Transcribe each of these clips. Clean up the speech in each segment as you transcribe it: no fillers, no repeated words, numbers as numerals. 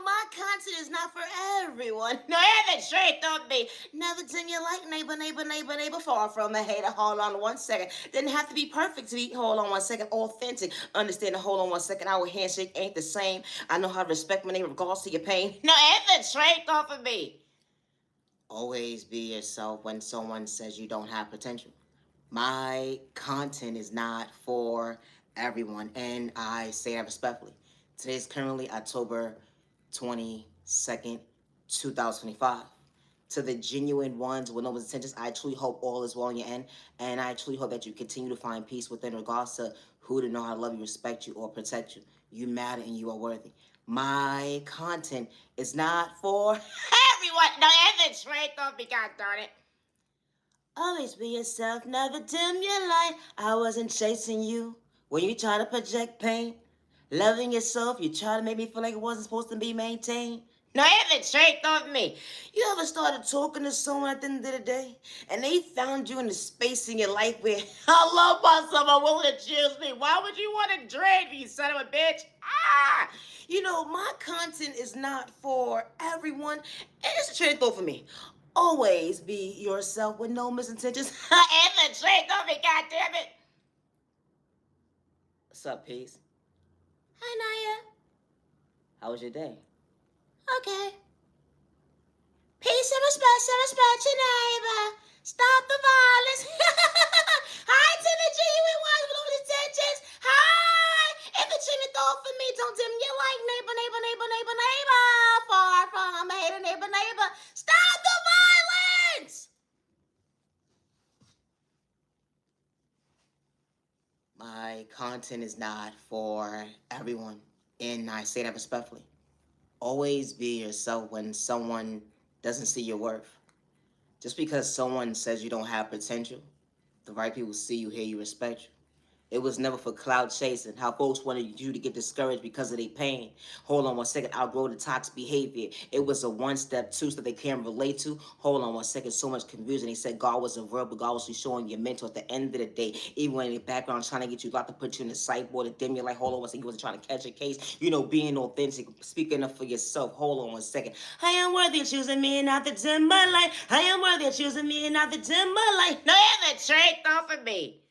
My content is not for everyone. No, that's straight on me. Never dim your light, neighbor, neighbor, neighbor, neighbor. Far from a hater. Hold on 1 second. Didn't have to be perfect to be, hold on 1 second, authentic. Understand the hold on 1 second. Our handshake ain't the same. I know how to respect my neighbor regardless to your pain. No, that's straight off of me. Always be yourself when someone says you don't have potential. My content is not for everyone, and I say that respectfully. Today is currently October 22nd, 2025. To the genuine ones with no intentions, I truly hope all is well in your end, and I truly hope that you continue to find peace within regards to who to know how to love you, respect you, or protect you. You matter and you are worthy. My content is not for everyone. No, it's straight off me, god darn it. Always be yourself, never dim your light. I wasn't chasing you when you try to project pain. Loving yourself, you try to make me feel like it wasn't supposed to be maintained. No, it straight off me. You ever started talking to someone at the end of the day, and they found you in a space in your life where I love myself, I'm willing to choose me. Why would you want to drain me, you son of a bitch? My content is not for everyone. It's a straight thought for me. Always be yourself with no misintentions. And the straight thought me, goddammit. What's up, Peace? Hi, Naya. How was your day? Okay. Peace and respect your neighbor. Stop the violence. Hi to the genuine ones with all intentions. Hi. If it's in the thought for me, don't dim your light, neighbor, neighbor, neighbor, neighbor, neighbor. Far from a hater, neighbor, neighbor. Stop the violence. My content is not for everyone, and I say that respectfully. Always be yourself when someone doesn't see your worth. Just because someone says you don't have potential, the right people see you, hear you, respect you. It was never for cloud chasing. How folks wanted you to get discouraged because of their pain. Hold on 1 second, outgrow the toxic behavior. It was a 1 step, 2 step they can't relate to. Hold on 1 second, so much confusion. They said God wasn't real, but God was showing your mental at the end of the day. Even when in the background trying to get you, got to put you in the sideboard and dim you like, hold on 1 second, he wasn't trying to catch a case. Being authentic, speaking up for yourself. Hold on 1 second. I am worthy of choosing me and not the dim my light. I am worthy of choosing me and not the dim my light. No, you have the straight off of me.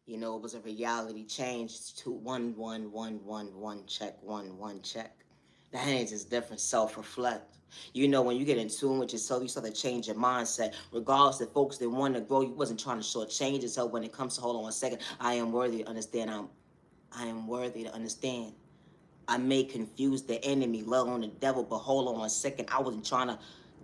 It was a reality change to 1 1 1 1 1 check 1 1 check. That ain't just different. Self-reflect. When you get in tune with yourself, you start to change your mindset. Regardless if folks didn't want to grow, you wasn't trying to shortchange yourself when it comes to hold on 1 second. I am worthy to understand. I am worthy to understand. I may confuse the enemy, love on the devil, but hold on 1 second. I wasn't trying to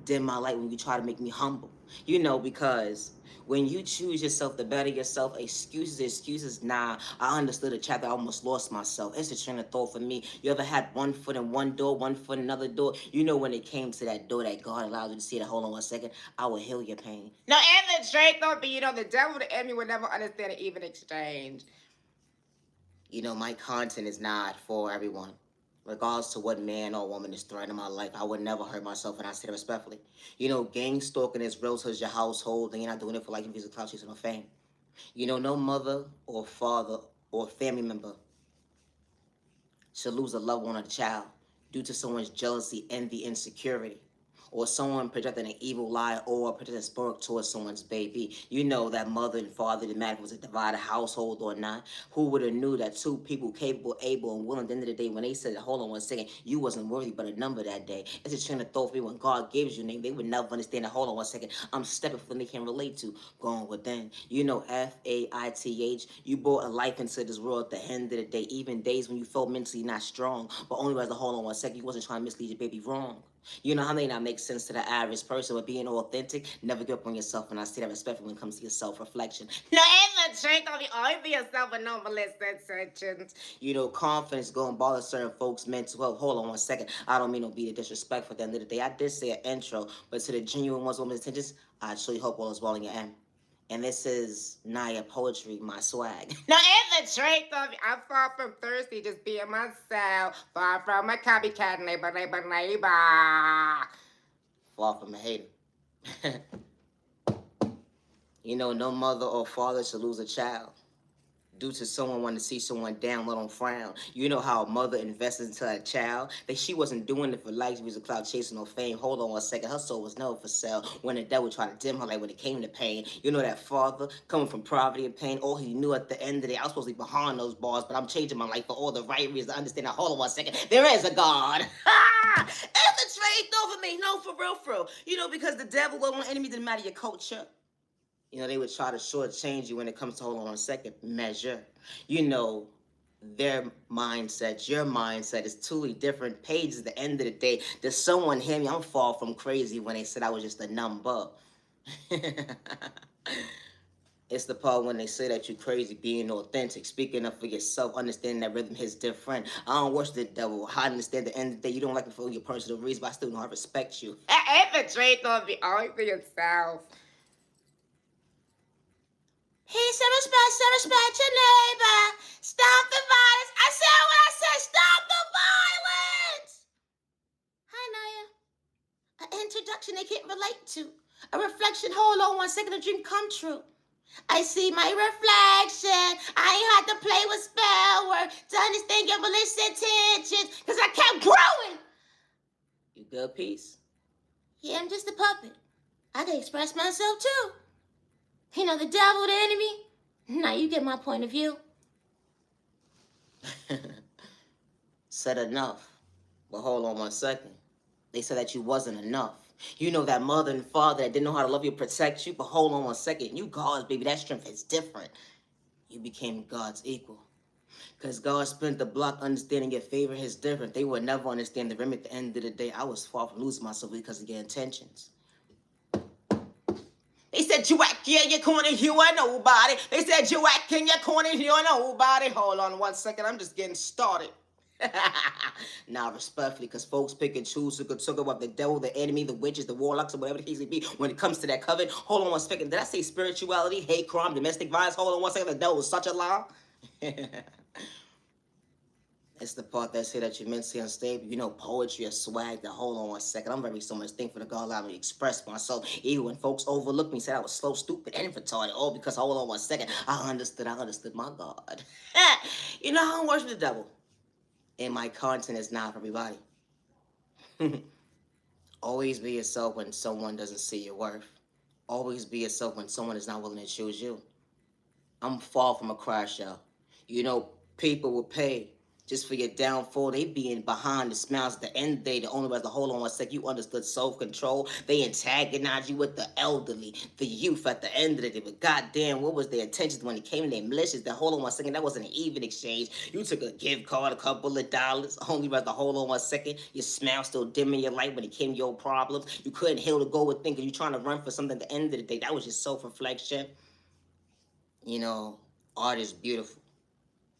dim my light when you try to make me humble. Because when you choose yourself to better yourself, excuses, nah. I understood a chapter, I almost lost myself. It's a train of thought for me. You ever had 1 foot in one door, 1 foot in another door? When it came to that door that God allowed you to see that, hold on 1 second, I will heal your pain. No, and the straight thought, but the devil, the enemy would never understand an even exchange. My content is not for everyone. Regardless to what man or woman is threatening my life, I would never hurt myself, and I say that respectfully. Gang stalking is real to your household, and you're not doing it for like visa clout chasing or fame. No mother or father or family member should lose a loved one or a child due to someone's jealousy, envy, insecurity, or someone projecting an evil lie or projecting spark towards someone's baby. That mother and father, no matter if it was a divided household or not, who would have knew that two people capable, able, and willing at the end of the day, when they said, hold on 1 second, you wasn't worthy but a number that day. It's a train of thought for me. When God gives you a name, they would never understand that, hold on 1 second, I'm stepping for them they can relate to. Going within. FAITH, you brought a life into this world at the end of the day, even days when you felt mentally not strong, but only as a hold on 1 second, you wasn't trying to mislead your baby wrong. How may not make sense to the average person, but being authentic, never give up on yourself, and I say that respectfully when it comes to your self-reflection. No, and the strength of you always be yourself with no malicious. Confidence going to bother certain folks' mental health. Hold on 1 second. I don't mean to be disrespectful at the end of the day. I did say an intro, but to the genuine ones with intentions, I truly hope all is well in your end. And this is Naya Poetry, my swag. Now, in the strength of you, I'm far from thirsty, just being myself. Far from a copycat, neighbor. Far from a hater. No mother or father should lose a child due to someone wanting to see someone down, let them frown. You know how a mother invests into a child? That she wasn't doing it for likes, views, or cloud chasing or fame. Hold on one second, her soul was never for sale. When the devil tried to dim her light when it came to pain. You know that father coming from poverty and pain. All he knew at the end of the day, I was supposed to be behind those bars, but I'm changing my life for all the right reasons. I understand that. Hold on one second, there is a God. And the trade over me. No, for real, for real. You know, because the devil, well, one enemy didn't matter your culture. You know, they would try to shortchange you when it comes to, hold on one second, measure. You know, their mindset, your mindset is totally different pages at the end of the day. Does someone hear me? I'm far from crazy when they said I was just a number. It's the part when they say that you're crazy, being authentic, speaking up for yourself, understanding that rhythm is different. I don't worship the devil. I understand at the end of the day, you don't like me for your personal reasons, but I still know I respect you. Infiltrate on me, always for yourself. He said, respect your neighbor. Stop the violence. I said what I said. Stop the violence. Hi, Naya. An introduction they can't relate to. A reflection. Hold on one second. A dream come true. I see my reflection. I ain't had to play with spell work to understand your malicious intentions because I kept growing. You good, peace? Yeah, I'm just a puppet. I can express myself too. You know, the devil, the enemy. Now you get my point of view. Said enough. But hold on one second. They said that you wasn't enough. You know that mother and father that didn't know how to love you, protect you. But hold on one second. You God's baby, that strength is different. You became God's equal. Because God spent the block understanding your favor is different. They would never understand the rim at the end of the day. I was far from losing myself because of your intentions. They said you act in your corner, you are nobody. They said you act in your corner, you are nobody. Hold on one second, I'm just getting started. Now, respectfully, because folks pick and choose who could talk about the devil, the enemy, the witches, the warlocks, or whatever the case may be when it comes to that covenant. Hold on one second. Did I say spirituality, hate crime, domestic violence? Hold on one second. The devil is such a lie. It's the part that say that you're mentally unstable. You know, poetry or swag. Now, hold on one second. I'm very so much thankful to God allowed me to express myself. Even when folks overlooked me, said I was slow, stupid, and retarded. All because, hold on one second, I understood my God. You know, I don't worship the devil. And my content is not for everybody. Always be yourself when someone doesn't see your worth. Always be yourself when someone is not willing to choose you. I'm far from a crash out. You know, people will pay just for your downfall. They being behind the smiles at the end of the day. The only way to hold on one second, you understood self-control. They antagonize you with the elderly, the youth at the end of the day. But goddamn, what was their intentions when it came to their militias? That hold on one second, that wasn't an even exchange. You took a gift card, a couple of dollars. Only way to hold on one second, your smile still dim in your light when it came to your problems. You couldn't heal to go with thinking you trying to run for something at the end of the day. That was just self-reflection. You know, art is beautiful.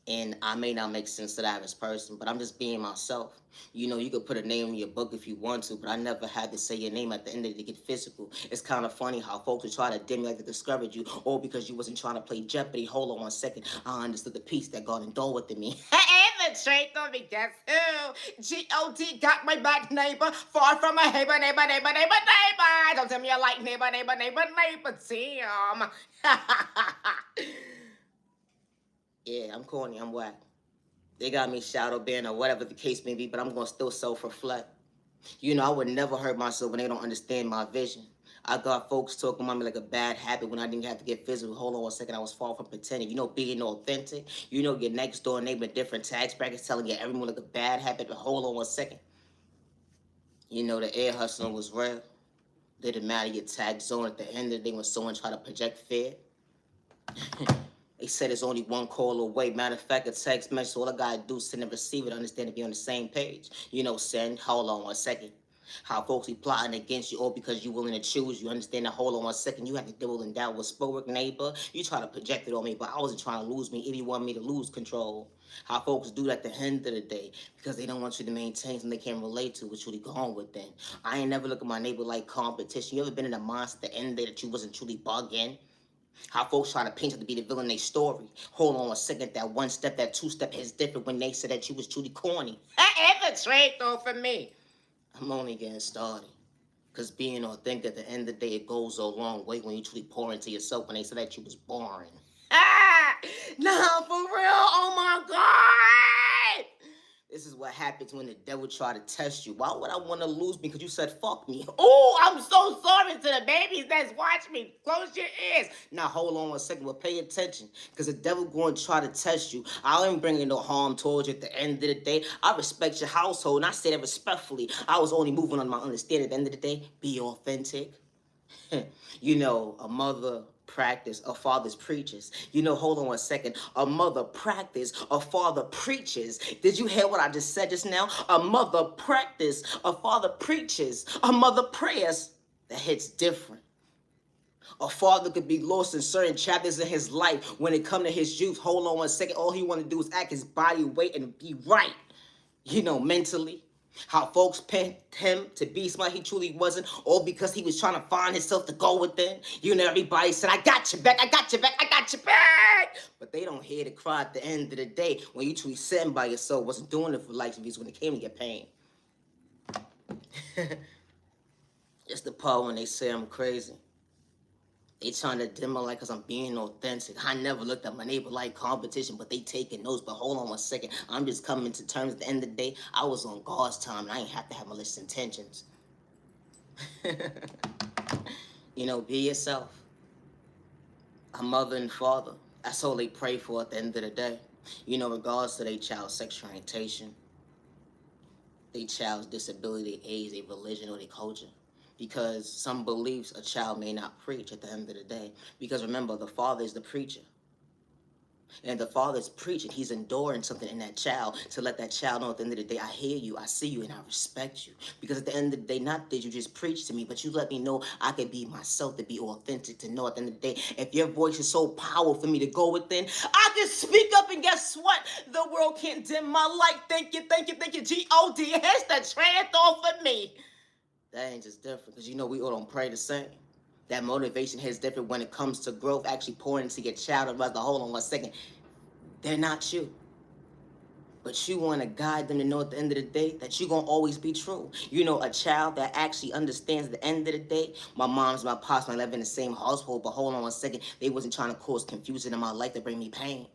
And I may not make sense to the average person, but I'm just being myself. You know, you could put a name in your book if you want to, but I never had to say your name at the end of it to get physical. It's kind of funny how folks would try to dim you, like to discourage you, all because you wasn't trying to play Jeopardy. Hold on one second. I understood the peace that God indulged within me. And the trait on me, guess who? G-O-D got my back, neighbor. Far from a neighbor. Don't tell me I like neighbor. Damn. Yeah, I'm corny, I'm whack. They got me shadow banned or whatever the case may be, but I'm gonna still self-reflect. You know, I would never hurt myself when they don't understand my vision. I got folks talking about me like a bad habit when I didn't have to get physical. Hold on one second, I was far from pretending. You know, being authentic. You know, your next door neighbor, different tax brackets telling you everyone like a bad habit, but hold on one second. You know, the air hustling was real. Didn't matter your tax zone at the end of the day when someone tried to project fear. They said it's only one call away. Matter of fact, a text message, all I gotta do is send and receive it, understand to be on the same page. You know, send, hold on one second. How folks be plotting against you all because you're willing to choose. You understand that, hold on one second. You have to deal and doubt with spoke neighbor. You try to project it on me, but I wasn't trying to lose me if you want me to lose control. How folks do that at the end of the day because they don't want you to maintain something they can't relate to, what you really going with then. I ain't never look at my neighbor like competition. You ever been in a mindset at the end of the day that you wasn't truly bugging? How folks try to paint you to be the villain in their story. Hold on a second, that one step, that two step is different when they said that you was truly corny. It's a trade though for me. I'm only getting started. Because being authentic at the end of the day, it goes a long way when you truly pour into yourself when they said that you was boring. Nah, for real. Oh my God. This is what happens when the devil try to test you. Why would I want to lose me? Because you said fuck me. Oh, I'm so sorry to the babies that's watching me. Close your ears. Now hold on 1 second, but pay attention. Because the devil going to try to test you. I ain't bringing no harm towards you at the end of the day. I respect your household, and I say that respectfully. I was only moving on my understanding. At the end of the day, be authentic. You know, a mother practice, a father's preaches. You know, hold on 1 second. A mother practice, a father preaches. Did you hear what I just said just now? A mother practice, a father preaches. A mother prayers. That hits different. A father could be lost in certain chapters in his life. When it come to his youth, hold on 1 second. All he want to do is act his body weight and be right. You know, mentally. How folks picked him to be somebody he truly wasn't, all because he was trying to find himself to go within. You know, everybody said, I got your back, I got your back, I got your back. But they don't hear the cry at the end of the day when you truly sitting by yourself, wasn't doing it for likes of these when it came to your pain. It's the part when they say I'm crazy. They trying to dim my light because I'm being authentic. I never looked at my neighbor like competition, but they taking notes. But hold on 1 second. I'm just coming to terms at the end of the day. I was on God's time, and I ain't have to have malicious intentions. You know, be yourself. A mother and father. That's all they pray for at the end of the day. You know, regards to their child's sexual orientation, their child's disability, their age, their religion, or their culture. Because some beliefs a child may not preach at the end of the day. Because remember, the father is the preacher. And the father's preaching, he's enduring something in that child to let that child know at the end of the day, I hear you, I see you, and I respect you. Because at the end of the day, not did you just preach to me, but you let me know I can be myself, to be authentic, to know at the end of the day, if your voice is so powerful for me to go within, I can speak up, and guess what? The world can't dim my light. Thank you, thank you, thank you. G-O-D, here's the trans off for me. That ain't just different, because you know we all don't pray the same. That motivation is different when it comes to growth, actually pouring into your child. And rather, hold on 1 second. They're not you. But you want to guide them to know at the end of the day that you're going to always be true. You know, a child that actually understands at the end of the day, my mom's, my pops, I live in the same household, but hold on 1 second, they wasn't trying to cause confusion in my life to bring me pain.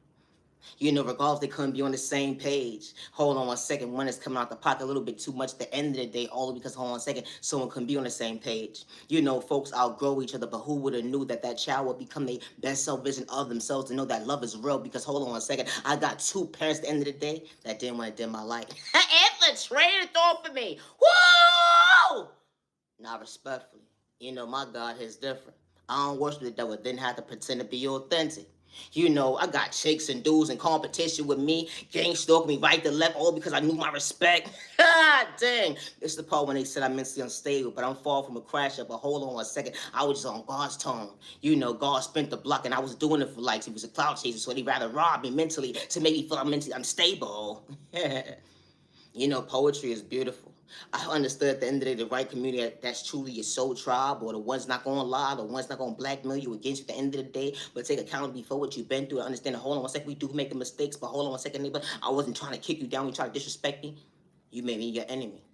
You know, regardless, they couldn't be on the same page. Hold on 1 second. One is coming out the pocket a little bit too much at the end of the day, all because, hold on 1 second, someone couldn't be on the same page. You know, folks outgrow each other, but who would have knew that that child would become the best self-vision of themselves to know that love is real? Because, hold on 1 second, I got two parents at the end of the day that didn't want to dim my light. It's a train thought for me. Woo! Now, respectfully, you know, my God is different. I don't worship the devil, didn't have to pretend to be authentic. You know, I got chicks and dudes in competition with me, gang stalking me right to left, all because I knew my respect. Dang. This is the part when they said I'm mentally unstable, but I'm far from a crasher. But hold on 1 second, I was just on God's tone. You know, God spent the block, and I was doing it for likes. He was a cloud chaser, so he'd rather rob me mentally to make me feel I'm mentally unstable. You know, poetry is beautiful. I understood at the end of the day, the right community that's truly your soul tribe, or the one's not going to lie, the one's not going to blackmail you against you at the end of the day, but take accountability for what you've been through and understand that, hold on 1 second, we do make mistakes, but hold on 1 second, neighbor, I wasn't trying to kick you down, you try to disrespect me, you made me your enemy.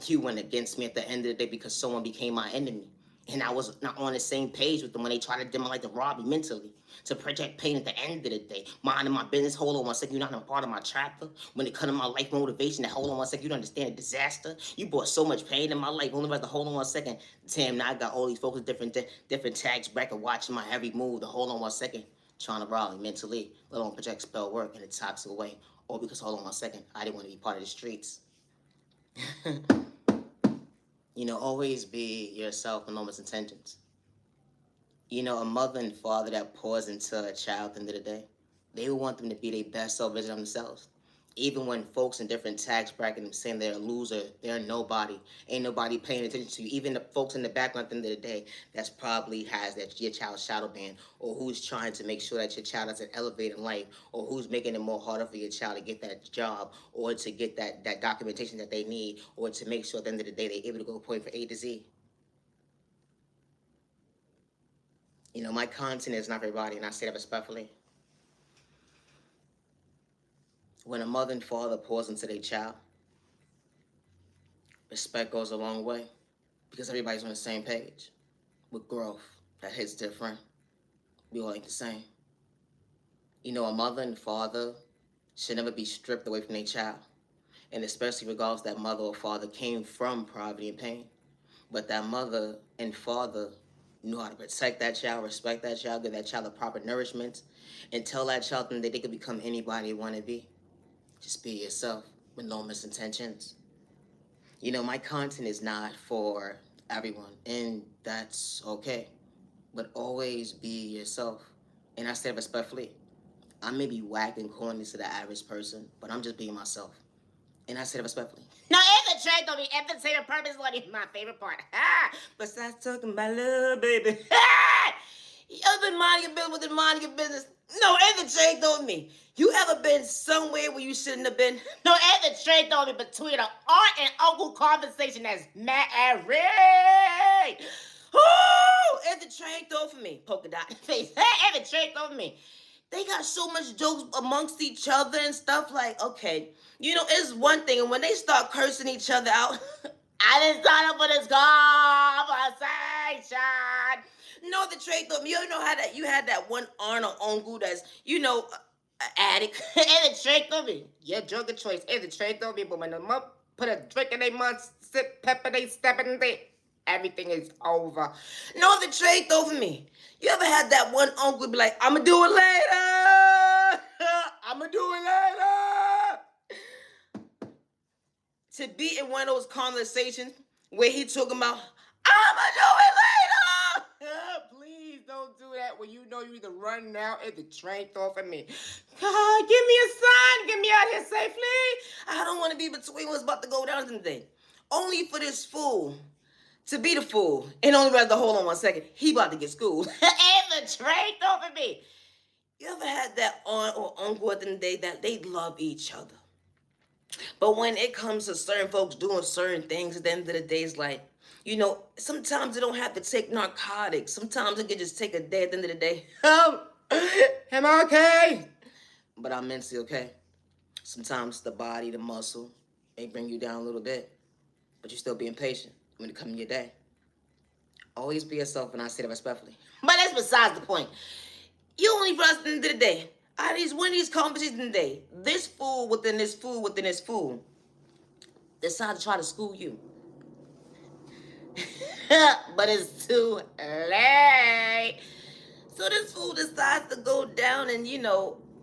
You went against me at the end of the day because someone became my enemy. And I was not on the same page with them when they tried to demolish the rob me mentally. To project pain at the end of the day. Minding my business, hold on 1 second, you're not a part of my chapter. When it comes to my life motivation, that hold on 1 second, you don't understand a disaster. You brought so much pain in my life. Only about to hold on 1 second. Damn, now I got all these folks different tags bracket watching my every move. To hold on 1 second, trying to rob me mentally. Let alone project spell work in a toxic way. All because, hold on 1 second, I didn't want to be part of the streets. You know, always be yourself and no misintentions. You know, a mother and father that pours into a child at the end of the day, they want them to be their best self version of themselves. Even when folks in different tax brackets saying they're a loser, they're nobody, ain't nobody paying attention to you. Even the folks in the background at the end of the day, that's probably has that your child's shadow banned, or who's trying to make sure that your child doesn't elevate in life, or who's making it more harder for your child to get that job, or to get that documentation that they need, or to make sure at the end of the day they're able to go point from A to Z. You know, my content is not for everybody, and I say that respectfully. When a mother and father pours into their child, respect goes a long way because everybody's on the same page. With growth, that hits different. We all ain't the same. A mother and father should never be stripped away from their child, and especially regardless that mother or father came from poverty and pain. But that mother and father knew how to protect that child, respect that child, give that child the proper nourishment, and tell that child that they could become anybody they want to be. Just be yourself with no misintentions. My content is not for everyone, and that's okay. But always be yourself. And I say respectfully, I may be whack and corny to the average person, but I'm just being myself. And I say it respectfully. No, it's a trade on me. Entertainment purpose is my favorite part. Besides talking about love, baby. You ever been minding your business with the minding your business? No, it's a trade on me. You ever been somewhere where you shouldn't have been? No, it's a trade on me between an aunt and uncle conversation that's married. Woo! It's a train throw for me. Polka dot face. It's a train throw for me. They got so much jokes amongst each other and stuff like, okay, it's one thing, and when they start cursing each other out, I didn't sign up for this conversation. No, the trade though, you know how that you had that one aunt or uncle that's, addict. And the trade though me, your drug of choice. And the trade though me, but when the mother put a drink in their mouth, sip pepper, they step in there. Everything is over. No, the trade though for me. You ever had that one uncle be like, I'ma do it later. I'ma do it later. To be in one of those conversations where he talking about, I'ma do it later. Please don't do that when you know you either run now and the train off of me. God, give me a sign. Get me out here safely. I don't want to be between what's about to go down today. Only for this fool to be the fool. And only rather, hold on one second. He about to get schooled. And the train over me. You ever had that aunt or uncle at the end of the day that they love each other? But when it comes to certain folks doing certain things at the end of the day, it's like, sometimes they don't have to take narcotics. Sometimes it can just take a day at the end of the day. Am I okay? But I'm mentally okay. Sometimes the body, the muscle, may bring you down a little bit. But you're still being patient when it comes to your day. Always be yourself, and I say that respectfully. But that's besides the point. You only for us at the end of the day. Out of one of these conversations today, this fool within this fool within this fool decide to try to school you. But it's too late. So this fool decides to go down and,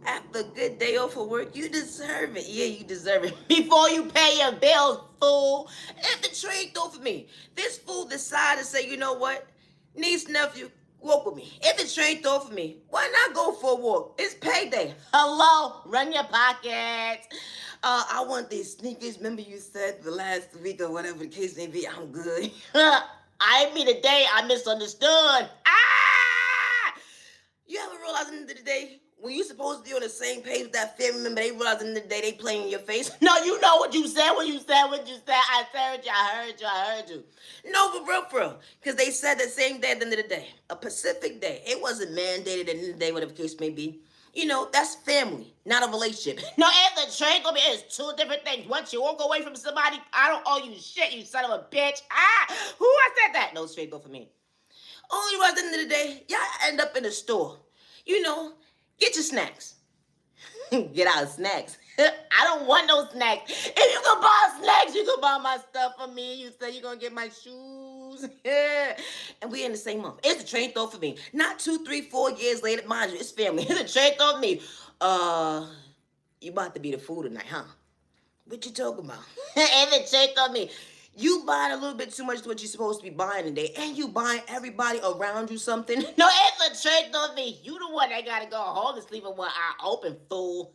after a good day off of work, you deserve it. Yeah, you deserve it. Before you pay your bills, fool. If the trade though for me, this fool decided to say, you know what? Niece, nephew, walk with me. If the train throw for me, why not go for a walk? It's payday. Hello, run your pockets. I want these sneakers. Remember you said the last week or whatever the case may be, I'm good. I mean the day I misunderstood. You ever realize at the end of the day, when you're supposed to be on the same page with that family member, they realize at the end of the day they playing in your face? No, you know what you said when you said what you said. I heard you. No, for real. Because they said the same day at the end of the day. A Pacific day. It wasn't mandated at the end of the day, whatever the case may be. That's family, not a relationship. No, and the trade gonna be is two different things. Once you walk away from somebody, I don't owe you shit, you son of a bitch. Who I said that? No, straight go for me. Only right at the end of the day, y'all end up in the store. Get your snacks. Get out snacks. I don't want no snacks. If you can buy snacks, you can buy my stuff for me. You say you're going to get my shoes. And we in the same month. It's a train throw for me. Not 2, 3, 4 years later. Mind you, it's family. It's a train throw for me. You about to be the fool tonight, huh? What you talking about? It's a train throw for me. You buying a little bit too much to what you're supposed to be buying today, and you buying everybody around you something. No, it's a trick on me. You the one that gotta go home and sleep in one eye open, fool.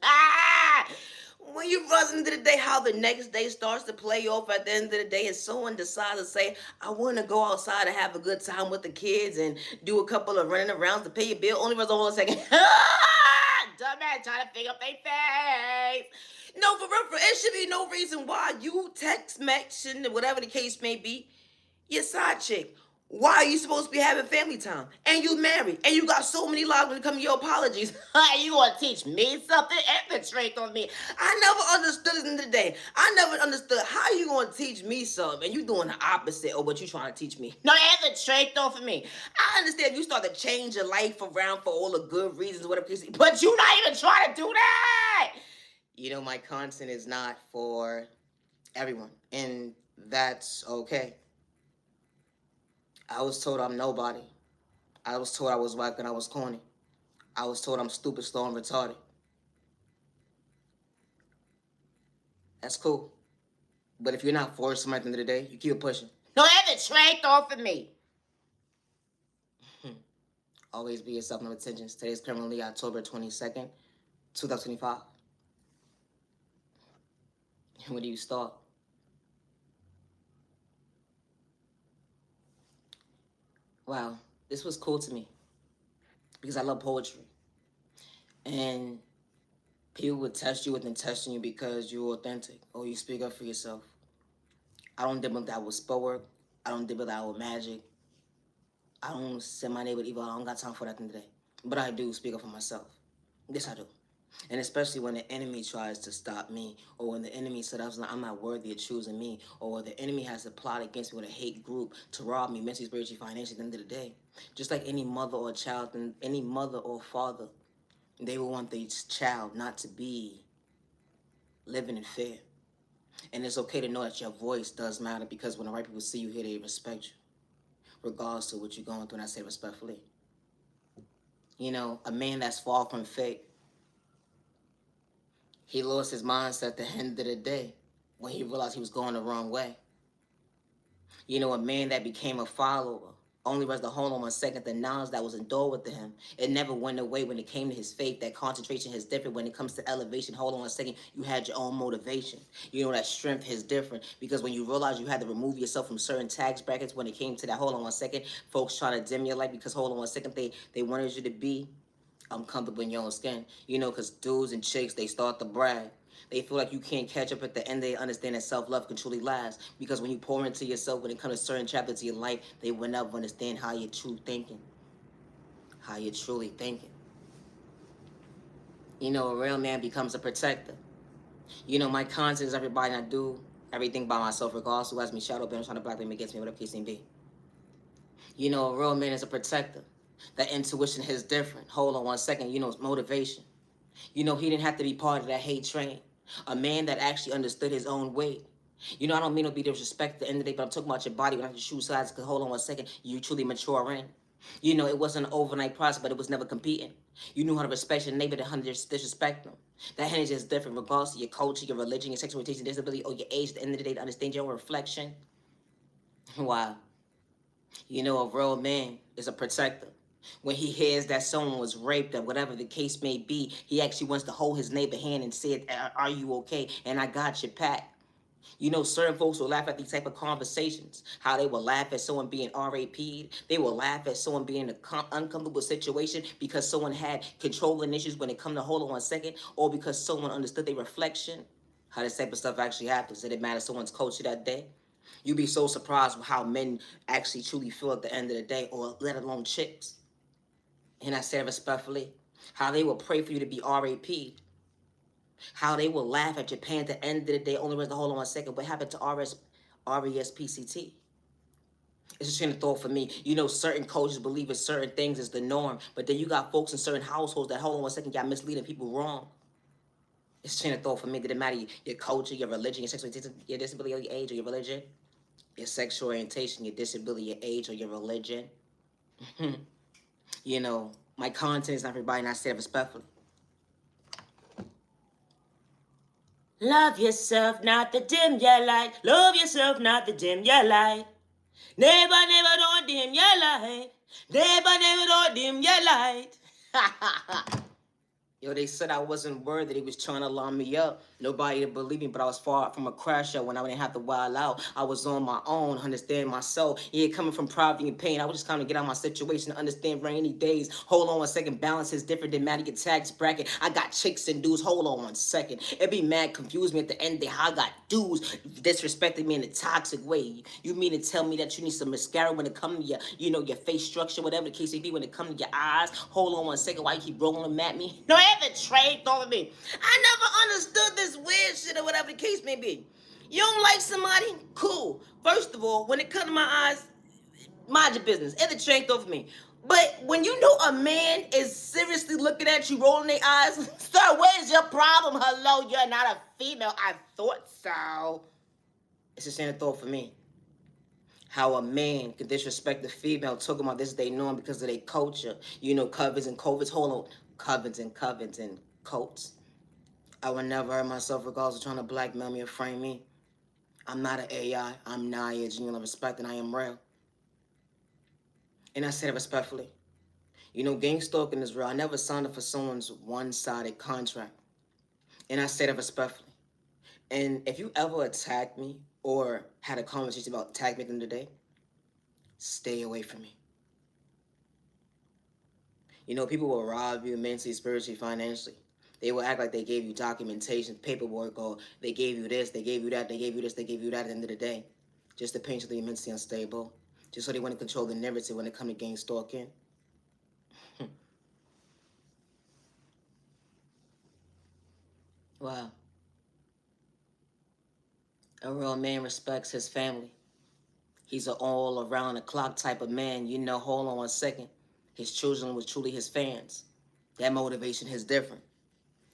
When you run into the day, how the next day starts to play off at the end of the day, and someone decides to say, I want to go outside and have a good time with the kids and do a couple of running arounds to pay your bill. Only runs on 1 second. Dumbass trying to figure up their face. No, for real, it should be no reason why you text, mention, whatever the case may be, your side chick Why are you supposed to be having family time? And you married. And you got so many lies when it comes to your apologies. You gonna teach me something? Infiltrate on me. I never understood it in the day. I never understood how you gonna teach me something and you doing the opposite of what you trying to teach me. No, infiltrate though for me. I understand if you start to change your life around for all the good reasons, whatever, but you not even trying to do that. You know, my content is not for everyone. And that's okay. I was told I'm nobody. I was told I was whack and I was corny. I was told I'm stupid, slow, and retarded. That's cool. But if you're not for something at the end of the day, you keep pushing. No, that's straight off of me. Always be yourself, no attentions. Today is currently October 22nd, 2025. Where do you start? Wow, this was cool to me because I love poetry. And people would test you within testing you because you're authentic or you speak up for yourself. I don't dibble that with spell work. I don't dibble that with magic. I don't send my neighbor evil. I don't got time for that today. But I do speak up for myself. Yes, I do. And especially when the enemy tries to stop me, or when the enemy said I'm not worthy of choosing me, or the enemy has a plot against me with a hate group to rob me mentally, spiritually, financially at the end of the day. Just like any mother or child, and any mother or father, they will want their child not to be living in fear. And it's okay to know that your voice does matter, because when the right people see you here, they respect you, regardless to what you're going through, and I say respectfully. You know, a man that's far from fake, he lost his mindset at the end of the day when he realized he was going the wrong way. You know, a man that became a follower only realized, hold on 1 second, the knowledge that was endured with him, it never went away when it came to his faith. That concentration is different when it comes to elevation. Hold on 1 second, you had your own motivation. You know, that strength is different, because when you realize you had to remove yourself from certain tax brackets when it came to that, hold on 1 second, folks trying to dim your light because, hold on 1 second, they wanted you to be comfortable in your own skin. You know, because dudes and chicks, they start to brag. They feel like you can't catch up at the end. They understand that self-love can truly last. Because when you pour into yourself, when it comes to certain chapters of your life, they will never understand how you're truly thinking. How you're truly thinking. You know, a real man becomes a protector. You know, my content is everybody, and I do everything by myself, regardless who has me shadow banners trying to black them against me, whatever case may be. You know, a real man is a protector. That intuition is different. Hold on 1 second, you know, it's motivation. You know, he didn't have to be part of that hate train. A man that actually understood his own weight. You know, I don't mean to be disrespect at the end of the day, but I'm talking about your body when I have to choose sides, because hold on 1 second, you truly mature in. You know, it wasn't an overnight process, but it was never competing. You knew how to respect your neighbor, to how to disrespect them. That energy is different regardless of your culture, your religion, your sexual orientation, disability, or your age. At the end of the day, to understand your own reflection. Wow. You know, a real man is a protector. When he hears that someone was raped or whatever the case may be, he actually wants to hold his neighbor's hand and say, are you okay? And I got your back. You know, certain folks will laugh at these type of conversations. How they will laugh at someone being RAP'd. They will laugh at someone being in an uncomfortable situation because someone had controlling issues when it come to, hold on 1 second, or because someone understood their reflection. How this type of stuff actually happens. Did it matter someone's culture that day? You'd be so surprised with how men actually truly feel at the end of the day, or let alone chicks. And I say respectfully, how they will pray for you to be RAP'd. How they will laugh at Japan at the end of the day. Only reason, hold on 1 second, what happened to RESPCT? It's just train of thought for me. You know, certain cultures believe in certain things is the norm, but then you got folks in certain households that, hold on 1 second, got misleading people wrong. It's a chain of thought for me. Did it matter your culture, your religion, your sexual, your disability, or your age, or your religion? Your sexual orientation, your disability, your age, or your religion? You know, my content is not for everybody, and I say it respectfully. Love yourself, not to dim your light. Love yourself, not to dim your light. Never, never don't dim your light. Never, never don't dim your light. Yo, they said I wasn't worthy. They was trying to line me up. Nobody to believe me, but I was far from a crasher when I didn't have to wild out. I was on my own, understand my soul. Yeah, coming from poverty and pain, I was just kind of get out of my situation, understand rainy days. Hold on 1 second, balance is different than Maddie tax bracket. I got chicks and dudes, hold on 1 second. It be mad, confuse me at the end of the day. How I got dudes disrespecting me in a toxic way. You mean to tell me that you need some mascara when it comes to your face structure, whatever the case may be, when it comes to your eyes? Hold on 1 second, why you keep rolling them at me? No, ever trade over me. I never understood this weird shit or whatever the case may be. You don't like somebody? Cool. First of all, when it comes to my eyes, mind your business. Ever trade over me. But when you know a man is seriously looking at you, rolling their eyes, sir, where's your problem? Hello, you're not a female. I thought so. It's the same thought for me. How a man could disrespect the female, talking about this they norm because of their culture. Covens and covens. Hold on. Covens and coats. I would never hurt myself regardless of trying to blackmail me or frame me. I'm not an AI. I'm Naya, genuine respect, and I am real. And I said it respectfully. Gang stalking is real. I never signed up for someone's one-sided contract. And I said it respectfully. And if you ever attacked me or had a conversation about attack me today, stay away from me. People will rob you mentally, spiritually, financially. They will act like they gave you documentation, paperwork, or they gave you this, they gave you that, they gave you this, they gave you that at the end of the day. Just to paint you to be mentally unstable. Just so they want to control the narrative when it comes to gang stalking. Wow. A real man respects his family. He's an all-around-the-clock type of man. Hold on 1 second. His children was truly his fans. That motivation is different.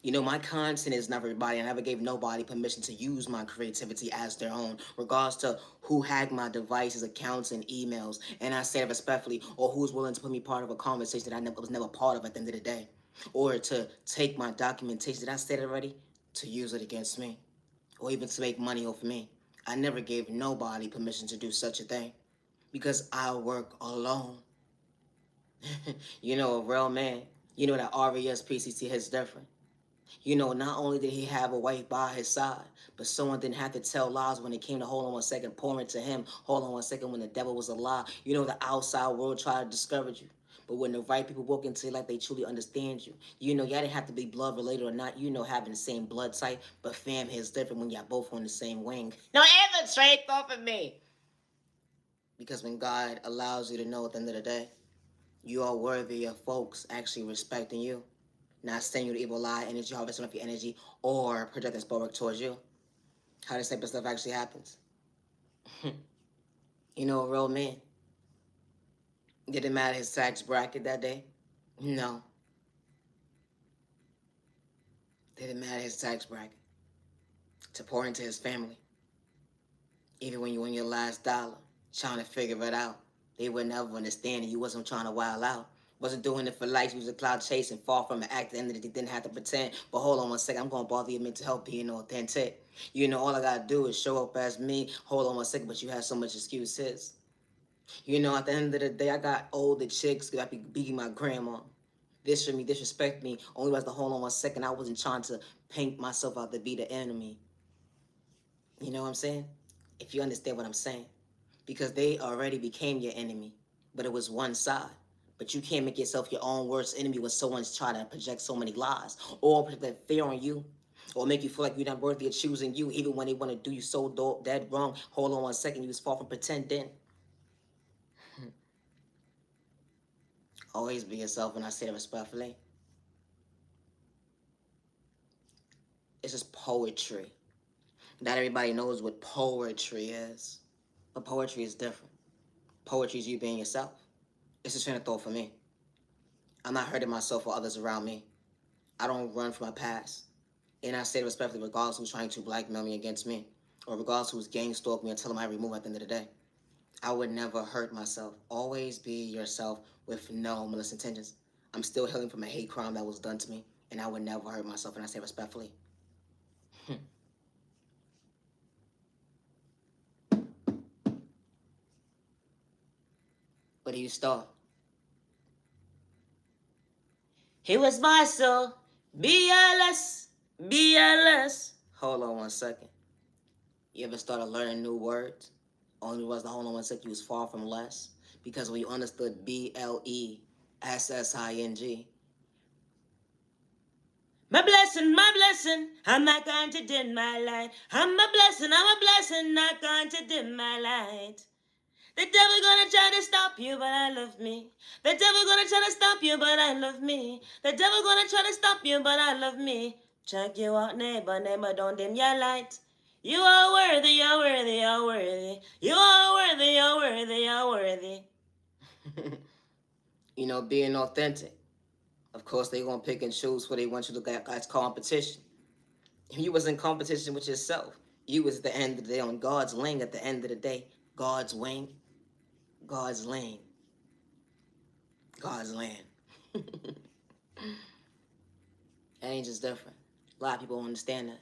My content is not everybody. I never gave nobody permission to use my creativity as their own, regards to who hacked my devices, accounts, and emails. And I say it respectfully, or who's willing to put me part of a conversation that I was never part of at the end of the day. Or to take my documentation that I said already, to use it against me. Or even to make money off me. I never gave nobody permission to do such a thing. Because I work alone. A real man. That RESPCT hits different. Not only did he have a wife by his side, but someone didn't have to tell lies when it came to hold on 1 second, pouring to him, hold on 1 second when the devil was a lie. The outside world tried to discourage you. But when the right people walk into it like they truly understand you, y'all didn't have to be blood related or not, having the same blood type, but fam is different when y'all both on the same wing. No, ever trade off of me. Because when God allows you to know at the end of the day, you are worthy of folks actually respecting you. Not sending you the evil lie energy, harvesting off your energy, or projecting spell towards you. How this type of stuff actually happens. A real man. Did it matter his tax bracket that day? No. Did it matter his tax bracket? To pour into his family. Even when you win your last dollar, trying to figure it out. They would never understand and you wasn't trying to wild out. Wasn't doing it for likes. You was a cloud chasing, far from an act. At the end of the day, didn't have to pretend. But hold on 1 second, I'm going to bother your mental health being authentic. All I got to do is show up as me. Hold on 1 second, but you have so much excuses. At the end of the day, I got older chicks that be beating my grandma. Disrespect me. Only was to hold on 1 second. I wasn't trying to paint myself out to be the enemy. You know what I'm saying? If you understand what I'm saying. Because they already became your enemy. But it was one side. But you can't make yourself your own worst enemy when someone's trying to project so many lies. Or project that fear on you. Or make you feel like you're not worthy of choosing you. Even when they want to do you so dead wrong. Hold on 1 second. You was far from pretending. Always be yourself, and I say that respectfully. It's just poetry. Not everybody knows what poetry is. But poetry is different. Poetry is you being yourself. It's a train of thought for me. I'm not hurting myself or others around me. I don't run from my past. And I say it respectfully regardless who's trying to blackmail me against me. Or regardless who's gang stalk me until I remove at the end of the day. I would never hurt myself. Always be yourself with no malicious intentions. I'm still healing from a hate crime that was done to me. And I would never hurt myself, and I say respectfully. Where do you start? He was my soul, BLS, BLS. Hold on 1 second. You ever started learning new words? Only was the hold on 1 second you was far from less. Because when you understood BLESSING, my blessing, I'm not going to dim my light. I'm a blessing, not going to dim my light. The devil gonna try to stop you, but I love me. The devil gonna try to stop you, but I love me. The devil gonna try to stop you, but I love me. Check you out, neighbor, neighbor, don't dim your light. You are worthy, you're worthy, you're worthy. You are worthy, you're worthy, you're worthy. Being authentic. Of course, they gonna pick and choose what they want you to look at as competition. You was in competition with yourself. You was at the end of the day on God's lane. At the end of the day, God's wing, God's lane, God's land. Angels different. A lot of people don't understand that.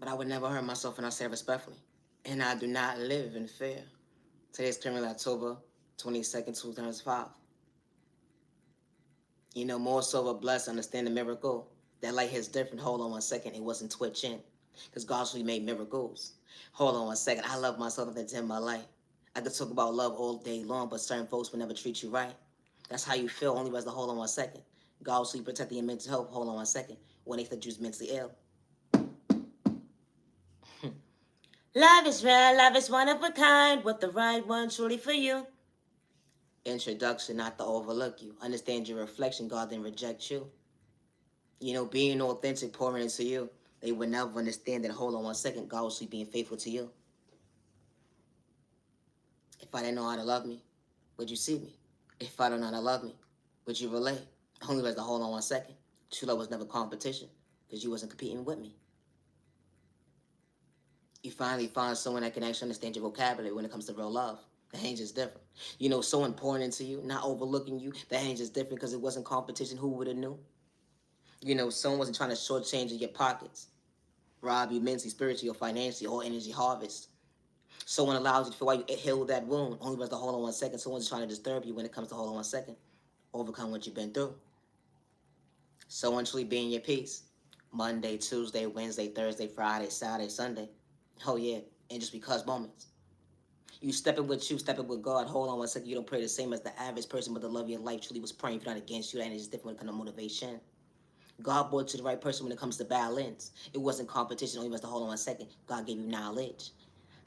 But I would never hurt myself when I say respectfully. And I do not live in fear. Today is currently October 22nd, 2005. More so of a blessed, understand the miracle. That light hits different. Hold on 1 second. It wasn't twitching. Because God actually made miracles. Hold on 1 second. I love myself and that's in my life. I could talk about love all day long, but certain folks will never treat you right. That's how you feel, only as the hold on 1 second. God will sleep protecting your mental health. Hold on 1 second. When they think you're mentally ill. Love is real, love is one of a kind. With the right one truly for you. Introduction, not to overlook you. Understand your reflection, God didn't reject you. Being authentic, pouring into you. They would never understand that, hold on 1 second, God was being faithful to you. If I didn't know how to love me, would you see me? If I don't know how to love me, would you relate? Only as the hold on 1 second. True love was never competition, because you wasn't competing with me. You finally find someone that can actually understand your vocabulary when it comes to real love. The angel is different. Someone pouring into you, not overlooking you. The angel is different because it wasn't competition. Who would have knew? Someone wasn't trying to shortchange in your pockets, rob you mentally, spiritually, or financially, or energy harvest. Someone allows you to feel why you heal that wound. Only because the hold on 1 second. Someone's trying to disturb you when it comes to hold on 1 second. Overcome what you've been through. Someone truly being your peace. Monday, Tuesday, Wednesday, Thursday, Friday, Saturday, Sunday. Oh yeah, and just because moments. You stepping with you, stepping with God. Hold on 1 second. You don't pray the same as the average person, but the love of your life truly was praying for, not against you. And it's different when it comes to motivation. God brought you the right person when it comes to balance. It wasn't competition. Only was to hold on 1 second. God gave you knowledge.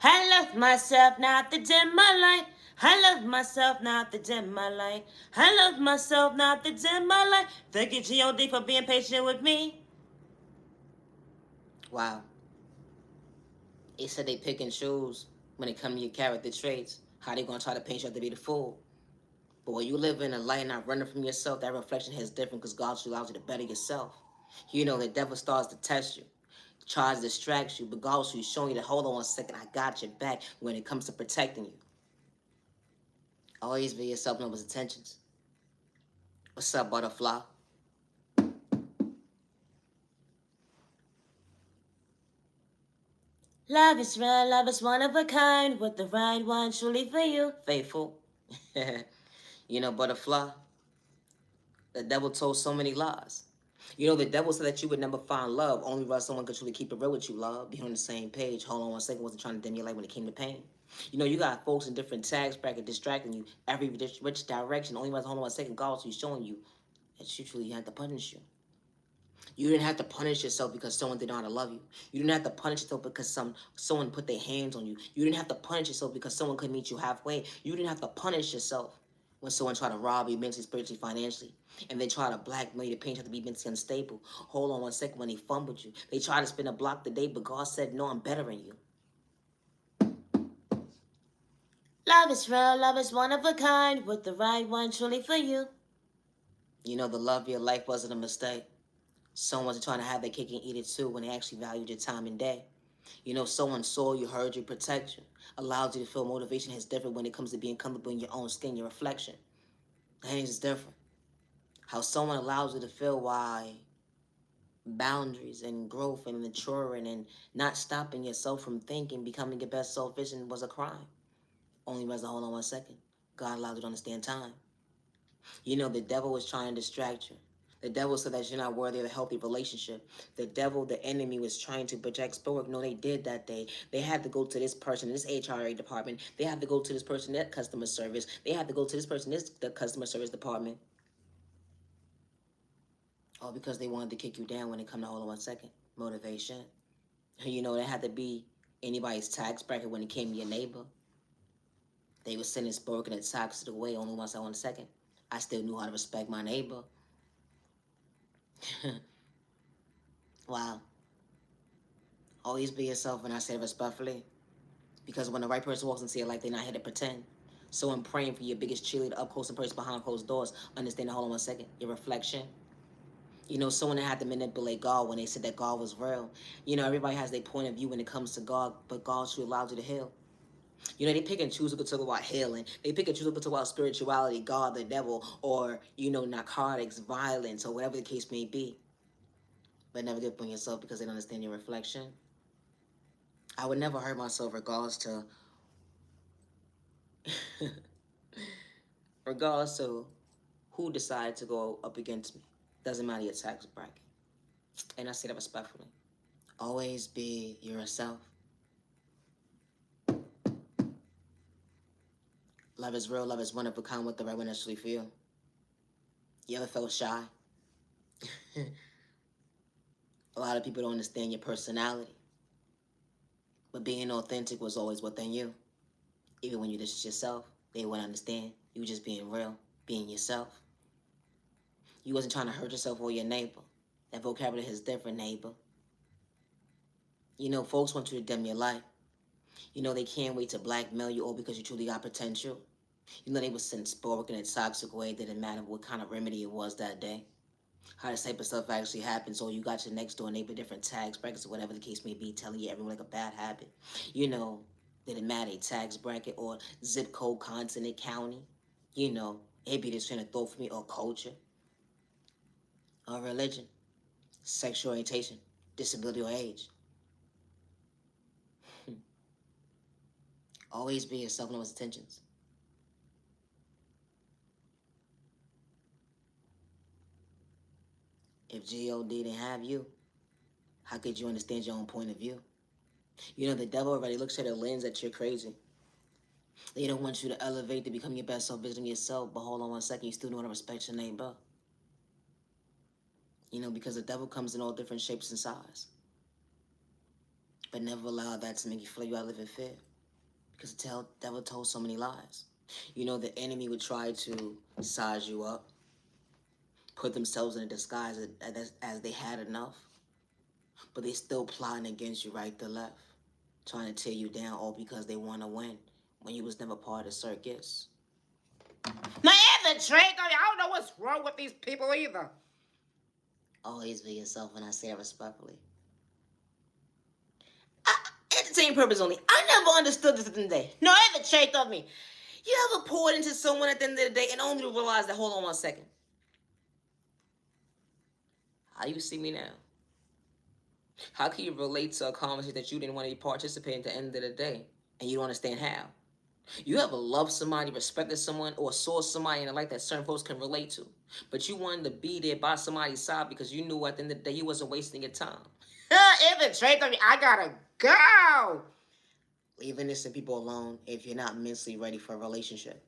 I love myself, not to dim my light. I love myself, not to dim my light. I love myself, not to dim my light. Thank you, G.O.D., for being patient with me. Wow. They said they pick and choose when it comes to your character traits. How they gonna try to paint you out to be the fool? But when you live in a light and not running from yourself, that reflection is different because God allows you to better yourself. The devil starts to test you, tries to distract you, but God is showing you that, hold on 1 second, I got your back when it comes to protecting you. Always be yourself, no one's intentions. What's up, butterfly? Love is real, love is one of a kind, with the right one truly for you. Faithful. Butterfly, the devil told so many lies. The devil said that you would never find love, only while someone could truly keep it real with you, love. Be on the same page. Hold on 1 second, wasn't trying to dim your light when it came to pain. You got folks in different tax brackets distracting you, every which direction. Only while hold on 1 second, God was showing you that you truly had to punish you. You didn't have to punish yourself because someone did not love you. You didn't have to punish yourself because someone put their hands on you. You didn't have to punish yourself because someone could meet you halfway. You didn't have to punish yourself when someone tried to rob you mentally, spiritually, financially, and they try to blackmail you to paint you to be mentally unstable. Hold on 1 second, when they fumbled you. They tried to spin a block today, but God said, no, I'm better than you. Love is real, love is one of a kind, with the right one truly for you. The love of your life wasn't a mistake. Someone's trying to have their cake and eat it too when they actually valued your time and day. Someone saw you, heard you, protect you, allows you to feel motivation is different when it comes to being comfortable in your own skin, your reflection. That is different. How someone allows you to feel why boundaries and growth and maturing and not stopping yourself from thinking, becoming your best self vision was a crime. Only was hold on 1 second. God allowed you to understand time. The devil was trying to distract you. The devil said that you're not worthy of a healthy relationship. The devil, the enemy, was trying to project spoke. No, they did that day. They had to go to this person, this HRA department. They had to go to this person, that customer service. They had to go to this person, this the customer service department. All because they wanted to kick you down when it come to hold on 1 second. Motivation. You know, it had to be anybody's tax bracket when it came to your neighbor. They were sending spoken and toxic away only once I 1 second. I still knew how to respect my neighbor. Wow. Always be yourself, and I say it respectfully. Because when the right person walks into your life, they're not here to pretend. So I'm praying for your biggest cheerleader up close and personal behind closed doors. Understand, hold on 1 second. Your reflection. You know, someone that had to manipulate God when they said that God was real. You know, everybody has their point of view when it comes to God, but God should allow you to heal. You know, they pick and choose who could talk about healing. They pick and choose who could talk about spirituality, God, the devil, or, you know, narcotics, violence, or whatever the case may be. But never give up on yourself because they don't understand your reflection. I would never hurt myself regardless to regardless to who decided to go up against me. Doesn't matter your tax bracket. And I say that respectfully. Always be yourself. Love is real, love is one of a kind, what the right one actually feel. You ever felt shy? A lot of people don't understand your personality. But being authentic was always within you. Even when you just yourself, they wouldn't understand. You were just being real, being yourself. You wasn't trying to hurt yourself or your neighbor. That vocabulary is different, neighbor. You know, folks want you to dim your light. You know, they can't wait to blackmail you all because you truly got potential. You know, they were sent spoken in a toxic way. It didn't matter what kind of remedy it was that day. How this type of stuff actually happens. Or you got your next door neighbor, different tax brackets, or whatever the case may be, telling you everyone like a bad habit. You know, didn't matter a tax bracket or zip code, continent, county. You know, it'd be the train of thought for me, or culture, or religion, sexual orientation, disability, or age. Always be yourself, no intentions. If God didn't have you, how could you understand your own point of view? You know, the devil already looks at a lens that you're crazy. They don't want you to elevate to become your best self, visiting yourself. But hold on 1 second, you still don't want to respect your neighbor. You know, because the devil comes in all different shapes and sizes. But never allow that to make you feel you gotta live in fear. Because the devil told so many lies. You know, the enemy would try to size you up, put themselves in a disguise as they had enough. But they still plotting against you right to left, trying to tear you down all because they want to win when you was never part of the circus. Now, Evan Drake, I don't know what's wrong with these people either. Always be yourself, and I say it respectfully. Entertainment purpose only. I never understood this at the end of the day. No, Evan Drake of me. You ever poured into someone at the end of the day and only to realize that, hold on 1 second. How you see me now? How can you relate to a conversation that you didn't want to participate in at the end of the day and you don't understand how? You ever loved somebody, respected someone, or saw somebody in a life that certain folks can relate to, but you wanted to be there by somebody's side because you knew at the end of the day you wasn't wasting your time? Evan Drake of me, I gotta go. Leave innocent people alone if you're not mentally ready for a relationship.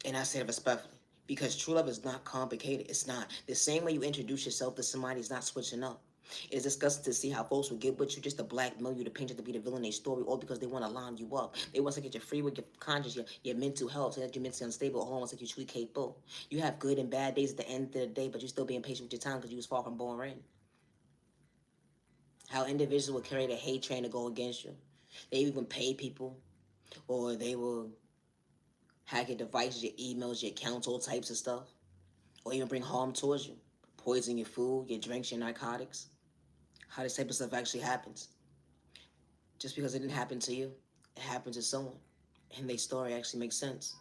And I say it respectfully. Because true love is not complicated. It's not. The same way you introduce yourself to somebody is not switching up. It's disgusting to see how folks will get with you just to blackmail you, to paint you to be the villain in their story, all because they want to line you up. They want to get your free with your conscience, your mental health, so that you're mentally unstable, all wants to get you truly capable. You have good and bad days at the end of the day, but you're still being patient with your time because you was far from born ready. How individuals will carry the hate train to go against you. They even pay people, or they will hack your devices, your emails, your accounts, all types of stuff, or even bring harm towards you, poison your food, your drinks, your narcotics. How this type of stuff actually happens. Just because it didn't happen to you, it happened to someone, and their story actually makes sense.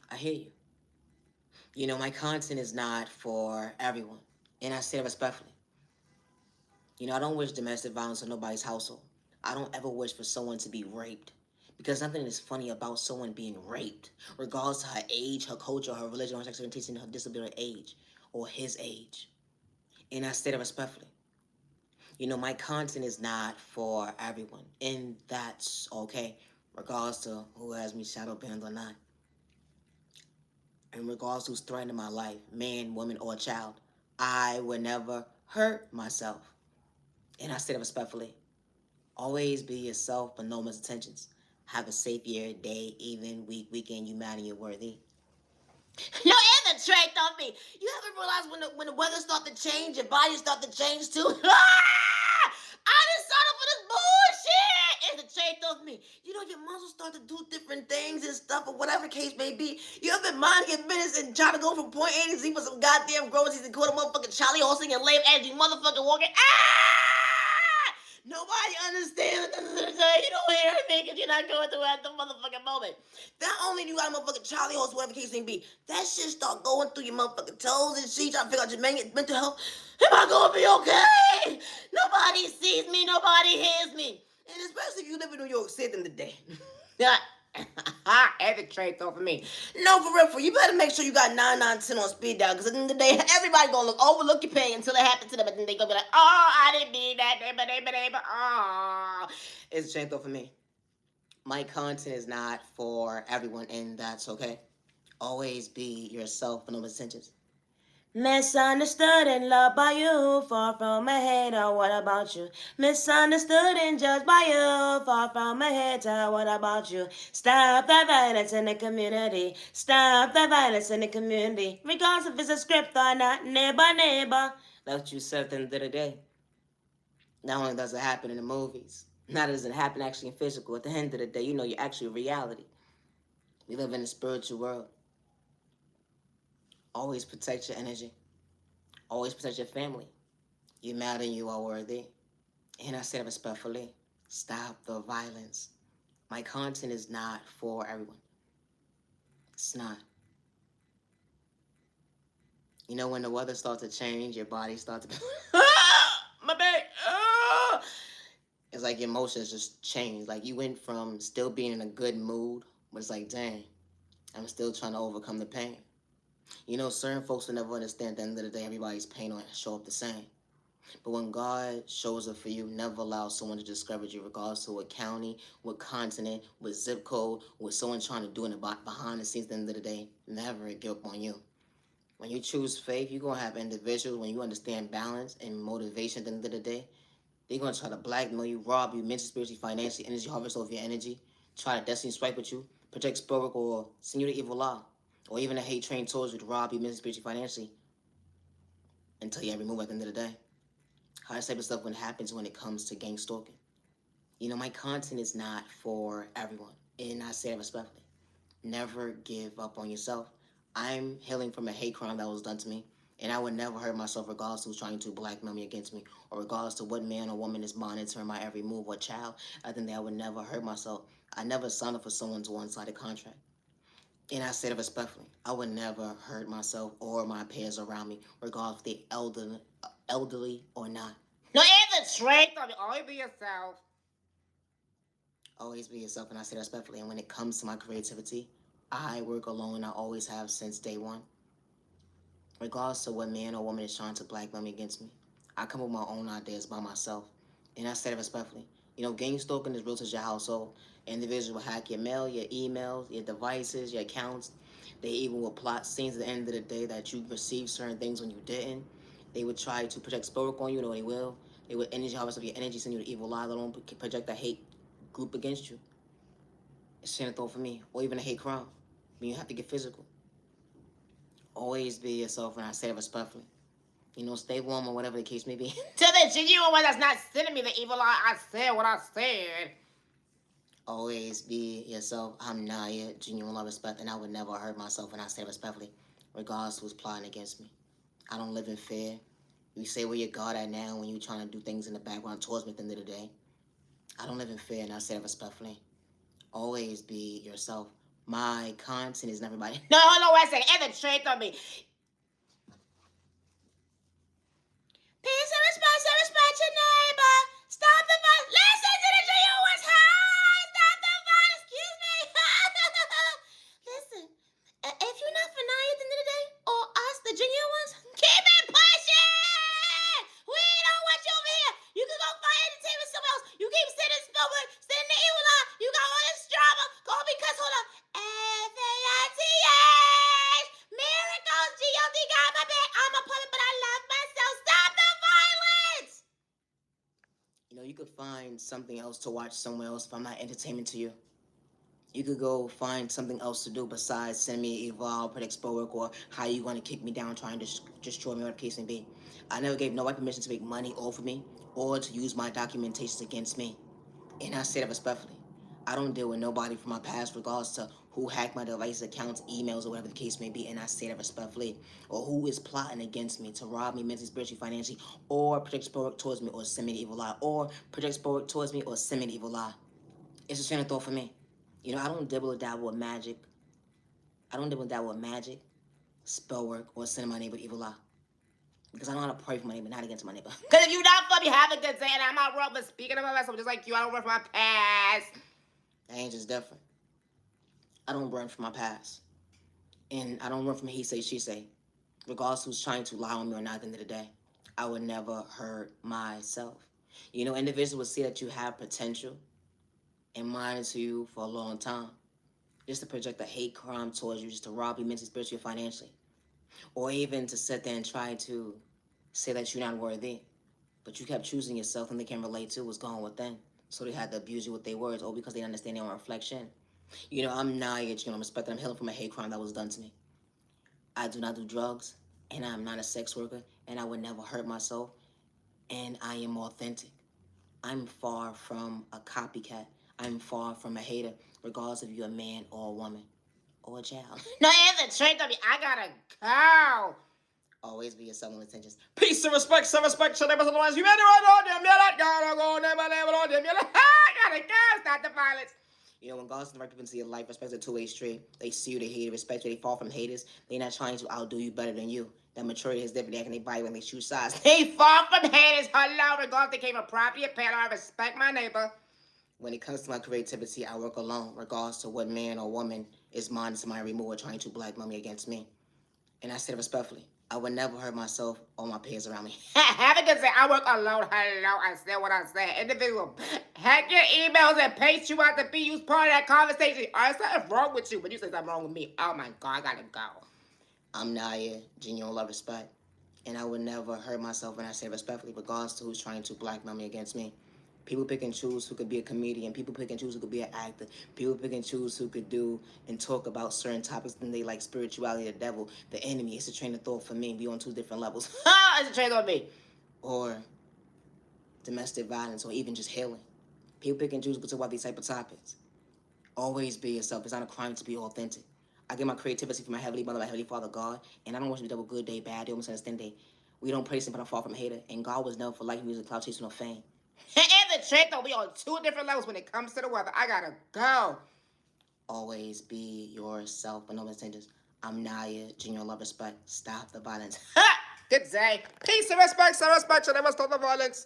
I hear you. You know, my content is not for everyone, and I say it respectfully. You know, I don't wish domestic violence on nobody's household. I don't ever wish for someone to be raped. Because nothing is funny about someone being raped, regardless of her age, her culture, her religion, her sexual orientation, her disability age, or his age. And I say that respectfully. My content is not for everyone, and that's okay, regardless to who has me shadow banned or not. In regards to who's threatening my life, man, woman, or child, I would never hurt myself. And I say that respectfully. Always be yourself, but no misintentions. Have a safe year, day, evening, week, weekend. You matter, you're worthy. No other trait on me. You haven't realized when the weather start to change, your body start to change too. I done signed up for this bullshit. It's the trait of me. Your muscles start to do different things and stuff, or whatever case may be. You ever been minding your business and try to go from point A to Z for some goddamn groceries and call a motherfucking Charlie Horse and lame as you motherfucking walking? Nobody understands. You don't hear me because you're not going through at the motherfucking moment. Not only do you got a motherfucking Charlie Horse, whatever case may be, that shit start going through your motherfucking toes and shit. Trying to figure out your mental health. Am I gonna be okay? Nobody sees me. Nobody hears me. And especially if you live in New York City today. Every trait though for me. No, for real, you better make sure you got 9, 9, 10 on speed dial, because at the end of the day, everybody gonna overlook your pain until it happens to them, and then they gonna be like, oh, I didn't mean that, oh. It's a shame though for me. My content is not for everyone, and that's okay. Always be yourself, no intentions. Misunderstood and loved by you, far from a hater, what about you? Misunderstood and judged by you, far from a hater, what about you? Stop the violence in the community, stop the violence in the community, regardless if it's a script or not, neighbor. That's what you said at the end of the day. Not only does it happen in the movies, not does it happen actually in physical, at the end of the day, you're actually reality. We live in a spiritual world. Always protect your energy. Always protect your family. You matter, you are worthy. And I say that respectfully. Stop the violence. My content is not for everyone. It's not. When the weather starts to change, your body starts to... My back! It's like your emotions just change. Like you went from still being in a good mood, but it's like, dang, I'm still trying to overcome the pain. Certain folks will never understand at the end of the day everybody's pain will show up the same. But when God shows up for you, never allow someone to discourage you, regardless of what county, what continent, what zip code, what someone's trying to do in the behind the scenes at the end of the day. Never give up on you. When you choose faith, you're going to have individuals, when you understand balance and motivation at the end of the day, they're going to try to blackmail you, rob you, mentally, spiritually, financially, energy, harvest over your energy, try to destiny swipe with you, project spiritual, or send you to evil law. Or even a hate train towards you to rob you mentally, spiritually, financially, until you remove at the end of the day. How this type of stuff happens when it comes to gang stalking. My content is not for everyone, and I say that respectfully. Never give up on yourself. I'm healing from a hate crime that was done to me, and I would never hurt myself regardless of who's trying to blackmail me against me, or regardless of what man or woman is monitoring my every move, or child. I think that I would never hurt myself. I never signed up for someone's one-sided contract. And I say that respectfully. I would never hurt myself or my peers around me, regardless if they're elderly or not. No other trait on me. Always be yourself. Always be yourself, and I say that respectfully. And when it comes to my creativity, I work alone. I always have since day one. Regardless of what man or woman is trying to blackmail me against me, I come up with my own ideas by myself. And I say that respectfully. Gang stalking is real to your household. Individuals will hack your mail, your emails, your devices, your accounts. They even will plot scenes at the end of the day that you received certain things when you didn't. They would try to project spiritual on you, they will. They would energy harvest of your energy, send you to evil lie, let alone project a hate group against you. It's shame thought for me. Or even a hate crime. You have to get physical. Always be yourself, and I say that respectfully. Stay warm or whatever the case may be. To the genuine one that's not sending me the evil lie, I said what I said. Always be yourself. I'm Naya, genuine love, respect, and I would never hurt myself, and I say respectfully, regardless of who's plotting against me. I don't live in fear. You say where your guard at now when you're trying to do things in the background towards me at the end of the day. I don't live in fear, and I say that respectfully. Always be yourself. My content is not everybody. No, wait a second. Every trait on me. Peace and respect your neighbor. Stop the violence. Listen to the genuine high. Stop the violence. Excuse me. Listen, if you're not for Naya at the end of the day, or us, the genuine ones, keep it pushing. find something else to watch somewhere else if I'm not entertainment to you. You could go find something else to do besides send me Evolve, Predict Spoiler, or how you going to kick me down trying to destroy me, whatever the case may be. I never gave nobody permission to make money off of me or to use my documentations against me. And I say that respectfully. I don't deal with nobody from my past regards to who hacked my devices, accounts, emails, or whatever the case may be, and I say that respectfully. Or who is plotting against me to rob me mentally, spiritually, financially, or project sport towards me, or send me the evil lie, or project sport towards me, or send me the evil lie. It's a train of thought for me. You know, I don't dibble or dabble with magic. I don't dibble and dabble with magic, spell work, or sending my neighbor the evil eye. Because I know how to pray for my neighbor, not against my neighbor. Because if you not for me, have a good day, and I'm not wrong, but speaking of my past, I'm just like you, I don't run from my past. That ain't just different. I don't run from my past. And I don't run from he say, she say. Regardless who's trying to lie on me or not at the end of the day. I would never hurt myself. You know, individuals will see that you have potential and monitor you for a long time. Just to project a hate crime towards you, just to rob you mentally, spiritually, or financially. Or even to sit there and try to say that you're not worthy. But you kept choosing yourself and they can relate to what's going on within. So they had to abuse you with their words, or because they understand their own reflection. You know, I'm Naya, you know, I'm respected. I'm healing from a hate crime that was done to me. I do not do drugs, and I'm not a sex worker, and I would never hurt myself, and I am authentic. I'm far from a copycat. I'm far from a hater, regardless if you're a man or a woman or a child. No, it's a trait of me. I gotta go. Always be yourself with intentions. Peace and respect, some respect, so never otherwise. You better run on them, you gotta go, never on them, I gotta go, stop the violence. You know, when God's the right people into your life, respect's a two-way street. They see you, they hate you, respect you, they fall from haters. They're not trying to outdo you better than you. That maturity is different. They can they body when they choose sides. They fall from haters, hello, regardless they came a property, a pet, I respect my neighbor. When it comes to my creativity, I work alone, regardless to what man or woman is mine to my removal trying to blackmail me against me. And I said it respectfully. I would never hurt myself or my peers around me. Have a good day. I work alone. Hello, I said what I said. Individual, hack your emails and paste you out to be used part of that conversation. All right, something's wrong with you, but you say something wrong with me. Oh my God, I gotta go. I'm Naya, genuine love, respect. And I would never hurt myself, and I say respectfully, regardless to who's trying to blackmail me against me. People pick and choose who could be a comedian. People pick and choose who could be an actor. People pick and choose who could do and talk about certain topics. Then they like spirituality, the devil, the enemy. It's a train of thought for me. Be on two different levels. It's a train on me. Or domestic violence, or even just healing. People pick and choose who could talk about these type of topics. Always be yourself. It's not a crime to be authentic. I get my creativity from my Heavenly Mother, my Heavenly Father, God. And I don't want you to double good day, bad day, almost understand day. We don't praise him, but I'm far from a hater. And God was known for liking music, cloud chasing, or fame. And the trick though, we on two different levels when it comes to the weather. I gotta go. Always be yourself, but no intentions. I'm Naya, genuine love, respect. Stop the violence. Good day. Peace and respect, some respect, so never stop the violence.